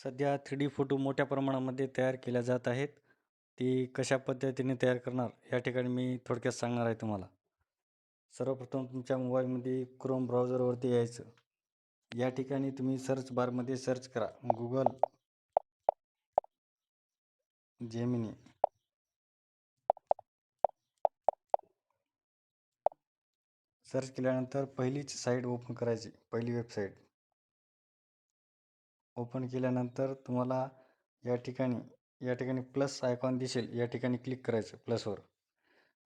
सध्या 3D photo मोठ्या प्रमाणामध्ये तयार केल्या जात आहेत. ती कशा पद्धतीने तयार करणार या ठिकाणी मी थोडक्यात सांगणार आहे तुम्हाला. सर्वप्रथम तुमच्या मोबाईलमध्ये क्रोम ब्राउझरवरती यायचं. या ठिकाणी तुम्ही सर्च बारमध्ये सर्च करा Google जेमिनी. सर्च केल्यानंतर पहिलीच साईट ओपन करायची, पहिली वेबसाईट ओपन केल्यानंतर तुम्हाला या ठिकाणी प्लस आयकॉन दिसेल, या ठिकाणी क्लिक करायचं प्लसवर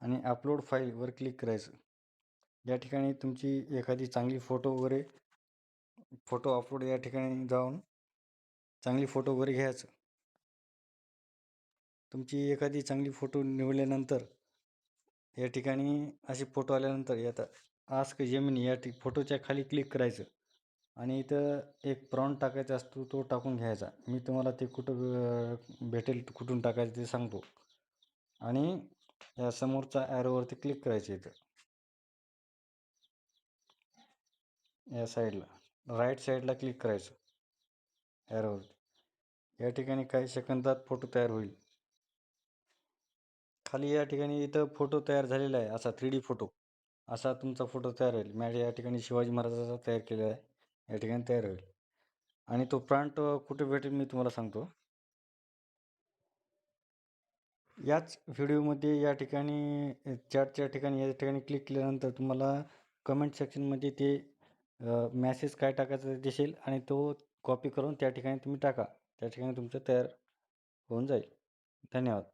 आणि अपलोड फाईलवर क्लिक करायचं. या ठिकाणी तुमची एखादी चांगली फोटो अपलोड या ठिकाणी जाऊन चांगली फोटो वगैरे घ्यायचं. तुमची एखादी चांगली फोटो निवडल्यानंतर या ठिकाणी असे फोटो आल्यानंतर येतात आस्क जेमिनी या फोटोच्या खाली क्लिक करायचं आणि इथं एक प्रॉम्प्ट टाकायचा असतो, तो टाकून घ्यायचा. मी तुम्हाला ते कुठं भेटेल, कुठून टाकायचं ते सांगतो. आणि या समोरचा ॲरोवरती क्लिक करायचं. इथं या साईडला राईट साईडला क्लिक करायचं ॲरोवरती. या ठिकाणी काही सेकंदात फोटो तयार होईल. खाली या ठिकाणी इथं फोटो तयार झालेला आहे, असा 3D फोटो असा तुमचा फोटो तयार होईल. मी या ठिकाणी शिवाजी महाराजाचा तयार केलेला आहे, या ठिकाणी तयार होईल. आणि तो प्रॉम्प्ट कुठे भेटेल मी तुम्हाला सांगतो. याच व्हिडिओमध्ये या ठिकाणी चॅटच्या ठिकाणी या ठिकाणी क्लिक केल्यानंतर तुम्हाला कमेंट सेक्शनमध्ये ते मॅसेज काय टाकायचं दिसेल आणि तो कॉपी करून त्या ठिकाणी तुम्ही टाका. त्या ठिकाणी तुमचं तयार होऊन जाईल. धन्यवाद.